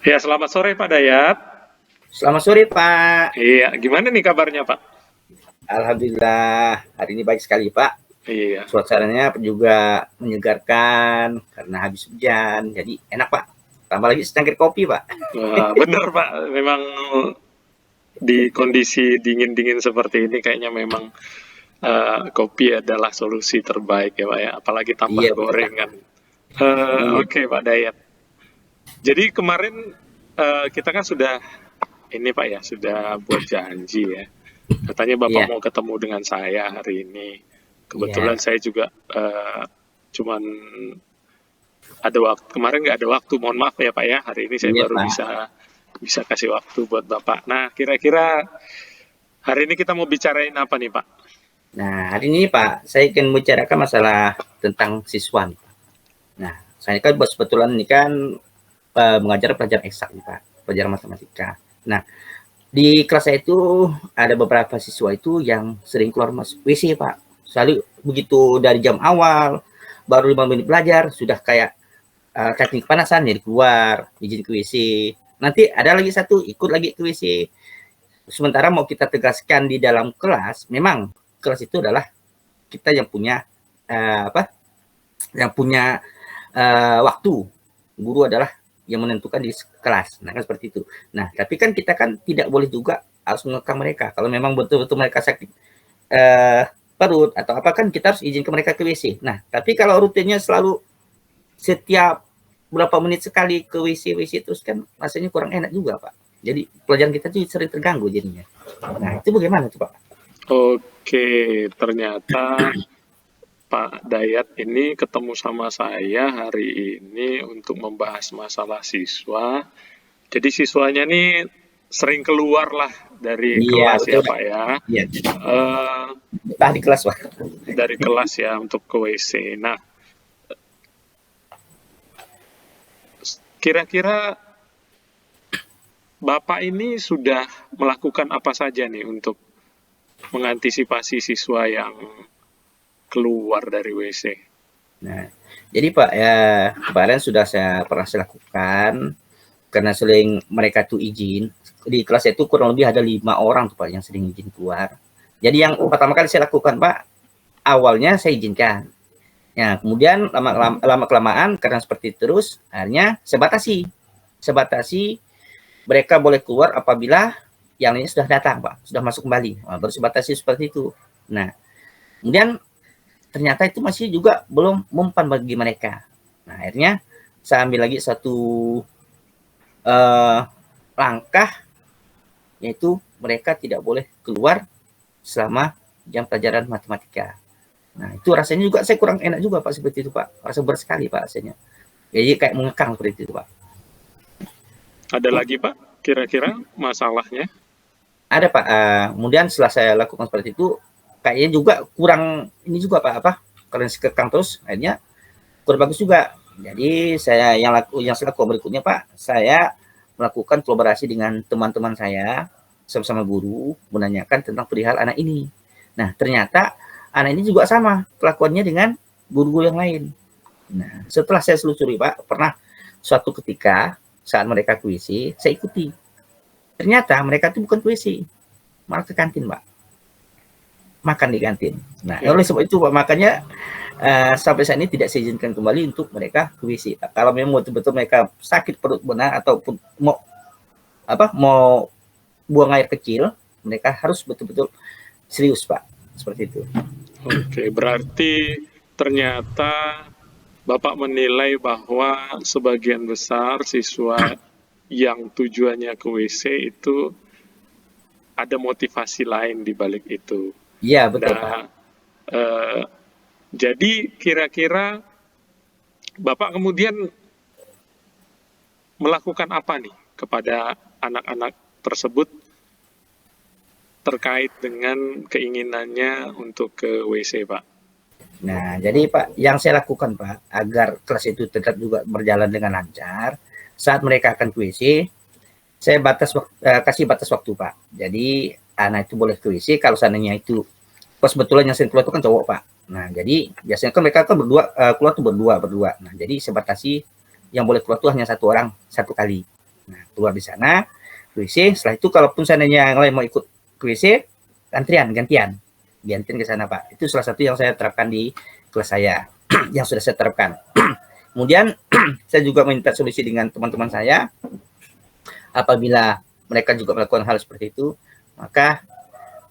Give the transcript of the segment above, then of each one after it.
Ya, selamat sore Pak Dayat. Selamat sore, Pak. Iya, gimana nih kabarnya Pak? Alhamdulillah, hari ini baik sekali, Pak. Iya, Suasananya juga menyegarkan karena habis hujan, jadi enak, Pak. Tambah lagi secangkir kopi, Pak. wah, bener Pak. Memang di kondisi dingin-dingin seperti ini kayaknya memang kopi adalah solusi terbaik ya Pak ya. Apalagi tambah Iya, betul, Pak. gorengan. Iya, Oke Pak Dayat. Jadi kemarin kita kan sudah ini Pak ya, sudah buat janji ya. Katanya Bapak iya, mau ketemu dengan saya hari ini. Kebetulan iya, saya juga cuman ada waktu kemarin nggak ada waktu, mohon maaf ya Pak ya. Hari ini saya iya, baru Pak. bisa bisa kasih waktu buat Bapak. Nah, kira-kira hari ini kita mau bicarain apa nih Pak? Nah, hari ini, Pak, saya ingin membicarakan masalah tentang siswa nih, Pak. Nah, saya kan kebetulan ini kan mengajar pelajaran eksak nih, Pak, pelajaran matematika. Nah, di kelas saya itu ada beberapa siswa itu yang sering keluar masuk WC, Pak. Selalu begitu dari jam awal, baru 5 menit belajar, sudah kayak teknik kepanasan, jadi keluar, izin ke WC. Nanti ada lagi satu, ikut lagi ke WC. Sementara mau kita tegaskan di dalam kelas, memang kelas itu adalah kita yang punya apa? Yang punya waktu. Guru adalah yang menentukan di kelas. Nah, kan seperti itu. Nah, tapi kan kita kan tidak boleh juga harus mengekang mereka. Kalau memang betul-betul mereka sakit perut atau apa kan kita harus izin ke mereka ke WC. Nah, tapi kalau rutinnya selalu setiap berapa menit sekali ke WC terus kan rasanya kurang enak juga, Pak. Jadi pelajaran kita tuh sering terganggu jadinya. Nah, itu bagaimana tuh, Pak? Oke, ternyata Pak Dayat ini ketemu sama saya hari ini untuk membahas masalah siswa. Jadi siswanya nih sering keluar lah dari Iya, kelas ya betul, Pak. Pak ya. Iya, Eh, betah di kelas, Pak. dari kelas ya untuk ke WC. Nah, kira-kira Bapak ini sudah melakukan apa saja nih untuk mengantisipasi siswa yang keluar dari WC? Nah, jadi Pak, ya kemarin sudah saya lakukan karena sering mereka tuh izin. Di kelas itu kurang lebih ada 5 orang tuh Pak yang sering izin keluar. Jadi yang pertama kali saya lakukan Pak, awalnya saya izinkan. Ya, kemudian lama kelamaan karena seperti terus, akhirnya saya batasi mereka boleh keluar apabila yang ini sudah datang Pak, sudah masuk kembali. Nah, baru saya batasi seperti itu. Nah, kemudian ternyata itu masih juga belum mempan bagi mereka. Nah, akhirnya saya ambil lagi satu langkah, yaitu mereka tidak boleh keluar selama jam pelajaran matematika. Nah, itu rasanya juga saya kurang enak juga Pak seperti itu Pak. Rasa berat sekali Pak rasanya. Jadi kayak mengekang seperti itu Pak. Ada lagi Pak, kira-kira masalahnya? Ada Pak. Kemudian setelah saya lakukan seperti itu, kayaknya juga kurang ini juga Pak apa? Karena kekang terus, akhirnya kurang bagus juga. Jadi yang saya lakukan berikutnya Pak, saya melakukan kolaborasi dengan teman-teman saya sama-sama guru menanyakan tentang perihal anak ini. Nah, ternyata anak ini juga sama kelakuannya dengan guru-guru yang lain. Nah, setelah saya selusuri Pak, pernah suatu ketika saat mereka kuisi, saya ikuti. Ternyata mereka itu bukan kuisi, malah ke kantin Pak, makan di kantin. Nah, Ya, oleh sebab itu Pak, makanya sampai saat ini tidak saya izinkan kembali untuk mereka ke WC. Kalau memang betul-betul mereka sakit perut benar ataupun mau buang air kecil, mereka harus betul-betul serius Pak, seperti itu. oke. Berarti ternyata Bapak menilai bahwa sebagian besar siswa yang tujuannya ke WC itu ada motivasi lain di balik itu. Iya betul Pak. Nah, eh, jadi kira-kira Bapak kemudian melakukan apa nih kepada anak-anak tersebut terkait dengan keinginannya untuk ke WC, Pak? Nah, jadi Pak, yang saya lakukan Pak, agar kelas itu tetap juga berjalan dengan lancar, saat mereka akan ke WC, saya kasih batas waktu Pak. Jadi anak itu boleh ke WC kalau seandainya itu pas betulan yang sering keluar itu kan cowok Pak. Nah, jadi biasanya kan mereka kan keluar tuh berdua. Nah, jadi saya batasi yang boleh keluar tuh hanya satu orang satu kali. Nah, keluar di sana ke WC. Setelah itu kalaupun seandainya yang lain mau ikut ke WC, antrian gantian ke sana Pak. Itu salah satu yang saya terapkan di kelas saya yang sudah saya terapkan. Kemudian saya juga minta solusi dengan teman-teman saya. Apabila mereka juga melakukan hal seperti itu, maka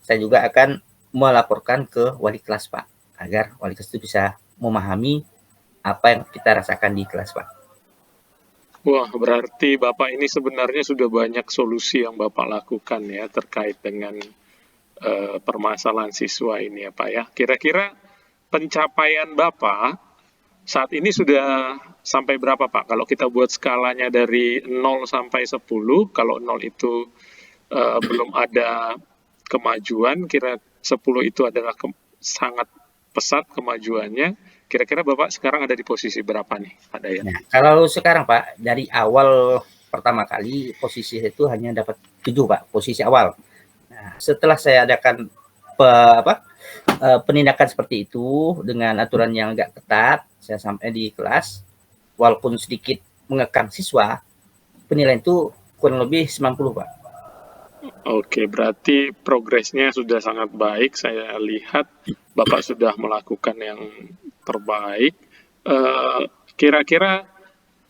saya juga akan melaporkan ke wali kelas Pak, agar wali kelas itu bisa memahami apa yang kita rasakan di kelas Pak. Wah, berarti Bapak ini sebenarnya sudah banyak solusi yang Bapak lakukan ya terkait dengan permasalahan siswa ini ya Pak ya. Kira-kira pencapaian Bapak saat ini sudah sampai berapa Pak? Kalau kita buat skalanya dari 0 sampai 10, kalau 0 itu belum ada kemajuan, kira 10 itu adalah sangat pesat kemajuannya. Kira-kira Bapak sekarang ada di posisi berapa nih, Pak Dayat? Nah, kalau sekarang Pak, dari awal pertama kali posisi itu hanya dapat 7 Pak, posisi awal. Nah, setelah saya adakan penindakan seperti itu dengan aturan yang agak ketat, saya sampai di kelas, walaupun sedikit mengekang siswa, penilaian itu kurang lebih 90 Pak. Oke, berarti progresnya sudah sangat baik. Saya lihat Bapak sudah melakukan yang terbaik. Kira-kira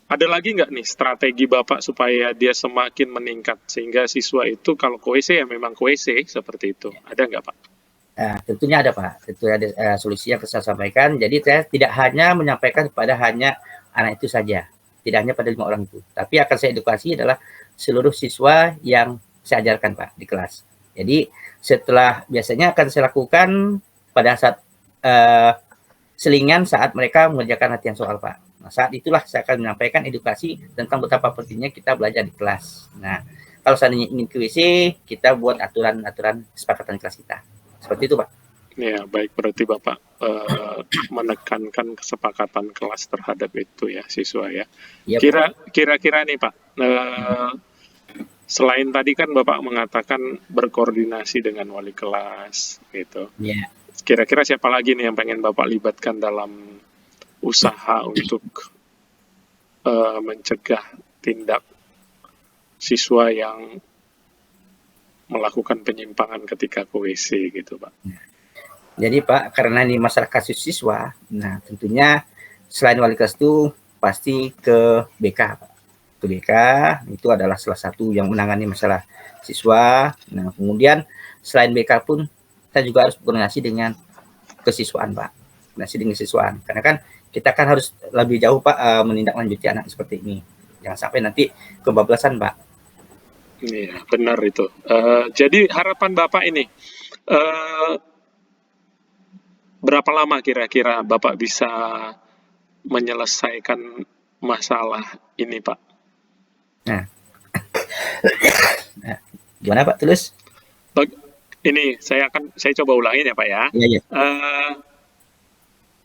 ada lagi nggak nih strategi Bapak supaya dia semakin meningkat sehingga siswa itu kalau ke WC ya memang ke WC seperti itu. Ada nggak Pak? Nah, tentunya ada Pak, tentu ada solusi yang saya sampaikan. Jadi saya tidak hanya menyampaikan kepada hanya anak itu saja, tidak hanya pada 5 orang itu, tapi akan saya edukasi adalah seluruh siswa yang saya ajarkan Pak di kelas. Jadi setelah biasanya akan saya lakukan pada saat selingan saat mereka mengerjakan latihan soal Pak. Nah, saat itulah saya akan menyampaikan edukasi tentang betapa pentingnya kita belajar di kelas. Nah, kalau seandainya ingin ke WC, kita buat aturan-aturan kesepakatan kelas kita. Seperti itu Pak. Ya, baik, berarti Bapak menekankan kesepakatan kelas terhadap itu ya, siswa ya. Iya, Kira-kira nih Pak, selain tadi kan Bapak mengatakan berkoordinasi dengan wali kelas gitu. Iya. Kira-kira siapa lagi nih yang pengen Bapak libatkan dalam usaha untuk mencegah tindak siswa yang melakukan penyimpangan ketika ke WC gitu Pak? Jadi Pak, karena ini masalah kasus siswa, nah tentunya selain wali kelas itu pasti ke BK Pak. Ke BK itu adalah salah satu yang menangani masalah siswa. Nah kemudian selain BK pun kita juga harus berkoordinasi dengan kesiswaan Pak. Koordinasi dengan kesiswaan. Karena kan kita kan harus lebih jauh Pak menindaklanjuti anak seperti ini. Jangan sampai nanti kebablasan Pak. Iya, benar itu. Jadi harapan Bapak ini, berapa lama kira-kira Bapak bisa menyelesaikan masalah ini, Pak? Nah, gimana Pak Tulus? Ini saya coba ulangin ya Pak ya. Iya.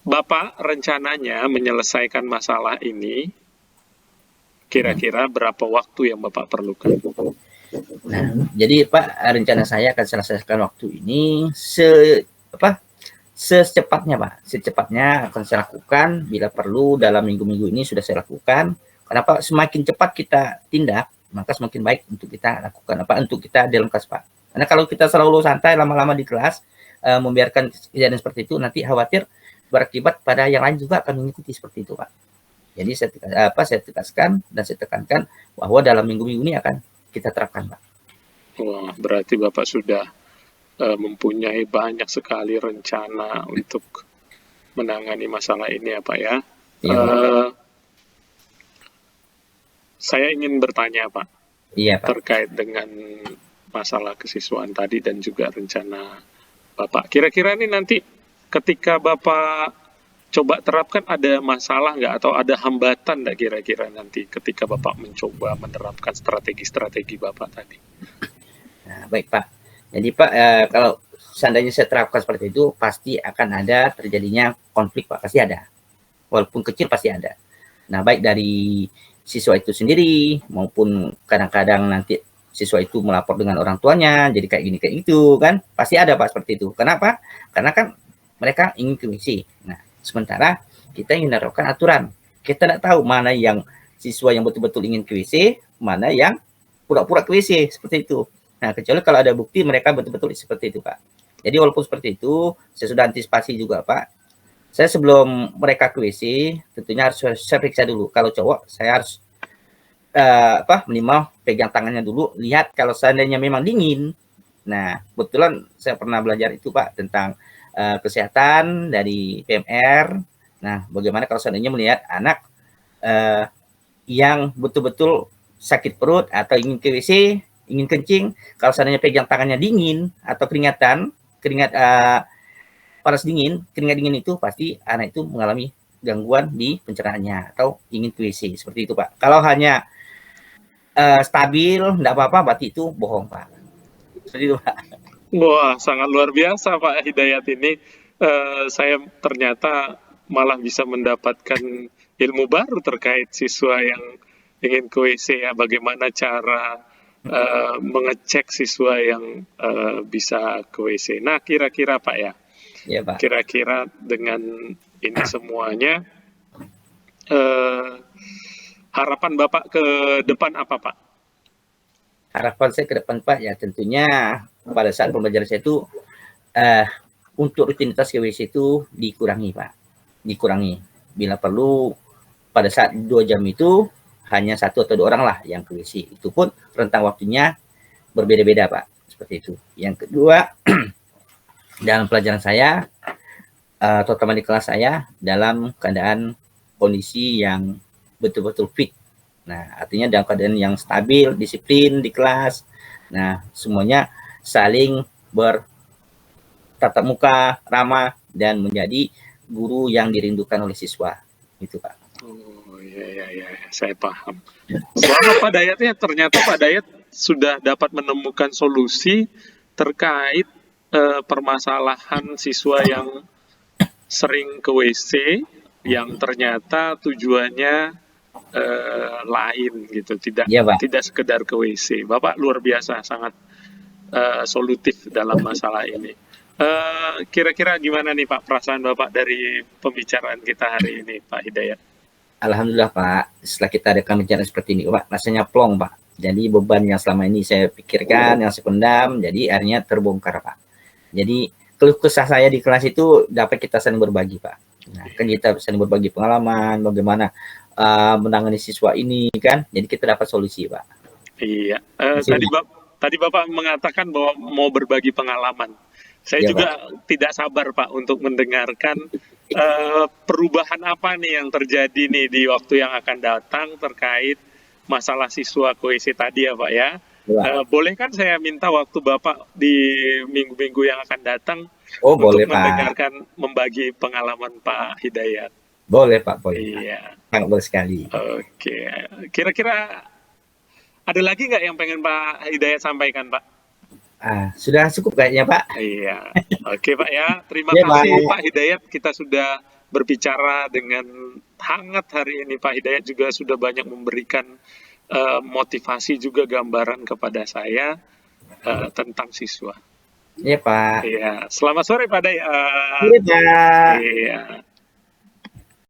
Bapak rencananya menyelesaikan masalah ini kira-kira berapa waktu yang Bapak perlukan? Nah, jadi Pak, rencana saya akan selesaikan waktu ini secepatnya Pak. Secepatnya akan saya lakukan, bila perlu dalam minggu-minggu ini sudah saya lakukan. Kenapa? Semakin cepat kita tindak, maka semakin baik untuk kita lakukan untuk kita dalam kelas Pak. Karena kalau kita selalu santai lama-lama di kelas, membiarkan kejadian seperti itu, nanti khawatir berakibat pada yang lain juga akan mengikuti seperti itu Pak. Jadi saya tegaskan dan saya tekankan bahwa dalam minggu-minggu ini akan kita terapkan Pak. Wah, berarti Bapak sudah mempunyai banyak sekali rencana untuk menangani masalah ini ya Pak ya. Saya ingin bertanya Pak, Pak, terkait dengan masalah kesiswaan tadi dan juga rencana Bapak. Kira-kira ini nanti ketika Bapak coba terapkan ada masalah nggak atau ada hambatan nggak kira-kira nanti ketika Bapak mencoba menerapkan strategi-strategi Bapak tadi? Nah, baik Pak. Jadi Pak, kalau seandainya saya terapkan seperti itu, pasti akan ada terjadinya konflik Pak, pasti ada. Walaupun kecil pasti ada. Nah, baik dari siswa itu sendiri maupun kadang-kadang nanti siswa itu melapor dengan orang tuanya, jadi kayak gini kayak gitu kan, pasti ada Pak seperti itu. Kenapa? Karena kan mereka ingin ke WC. Nah, sementara kita ingin menerapkan aturan. Kita tidak tahu mana yang siswa yang betul-betul ingin ke WC, mana yang pura-pura ke WC seperti itu. Nah, kecuali kalau ada bukti mereka betul-betul seperti itu, Pak. Jadi walaupun seperti itu, saya sudah antisipasi juga, Pak. Saya sebelum mereka ke WC, tentunya harus saya periksa dulu. Kalau cowok, saya harus minimal pegang tangannya dulu, lihat kalau seandainya memang dingin. Nah, kebetulan saya pernah belajar itu, Pak, tentang kesehatan dari PMR. Nah, bagaimana kalau seandainya melihat anak yang betul-betul sakit perut atau ingin ke WC, ingin kencing, kalau seandainya pegang tangannya dingin atau keringat panas dingin, keringat dingin itu pasti anak itu mengalami gangguan di pencernaannya atau ingin ke WC, seperti itu, Pak. Kalau hanya stabil, enggak apa-apa, berarti itu bohong, Pak. Seperti itu, Pak. Wah, sangat luar biasa Pak Hidayat ini. Saya ternyata malah bisa mendapatkan ilmu baru terkait siswa yang ingin ke WC ya. Bagaimana cara mengecek siswa yang bisa ke WC. Nah, kira-kira Pak ya, Ya, Pak. kira-kira dengan ini semuanya, harapan Bapak ke depan apa Pak? Harapan saya ke depan, Pak, ya tentunya pada saat pembelajaran saya itu untuk rutinitas ke WC itu dikurangi, Pak. Dikurangi. Bila perlu pada saat 2 jam itu hanya 1 atau 2 orang lah yang ke WC. Itu pun rentang waktunya berbeda-beda, Pak. Seperti itu. Yang kedua, dalam pelajaran saya, terutama di kelas saya, dalam keadaan kondisi yang betul-betul fit. Nah, artinya dalam keadaan yang stabil, disiplin di kelas. Nah, semuanya saling bertatap muka, ramah, dan menjadi guru yang dirindukan oleh siswa. Itu, Pak. Oh, ya, saya paham. Selama Pak Dayatnya, ternyata Pak Dayat sudah dapat menemukan solusi terkait permasalahan siswa yang sering ke WC, yang ternyata tujuannya lain gitu, tidak Ya, Pak. tidak sekedar ke WC. Bapak luar biasa, sangat solutif dalam masalah ini. Kira-kira gimana nih Pak perasaan Bapak dari pembicaraan kita hari ini, Pak Hidayat? Alhamdulillah, Pak. Setelah kita ada pembicaraan seperti ini, Pak, rasanya plong, Pak. Jadi beban yang selama ini saya pikirkan, yang saya pendam, jadi akhirnya terbongkar, Pak. Jadi keluh kesah saya di kelas itu dapat kita saling berbagi, Pak. Nah, kan kita saling berbagi pengalaman, bagaimana menangani siswa ini kan, jadi kita dapat solusi, Pak. Iya, tadi Bapak mengatakan bahwa mau berbagi pengalaman. Saya Ya, juga Pak. tidak sabar Pak untuk mendengarkan perubahan apa nih yang terjadi nih di waktu yang akan datang terkait masalah siswa WC tadi ya Pak ya. Ya. Boleh kan saya minta waktu Bapak di minggu-minggu yang akan datang Oh, untuk boleh, Pak. mendengarkan, membagi pengalaman Pak Hidayat. Boleh, Pak, boleh. Iya. Sangat boleh sekali. Oke, kira-kira ada lagi nggak yang pengen Pak Hidayat sampaikan, Pak? Sudah cukup kayaknya, Pak. Iya. Oke, Pak ya. Terima Ya, kasih Pak. Pak Hidayat. Kita sudah berbicara dengan hangat hari ini. Pak Hidayat juga sudah banyak memberikan motivasi juga gambaran kepada saya tentang siswa. Ya, Pak. Iya. Selamat sore Pak Dayat. Iya, Pak. Iya.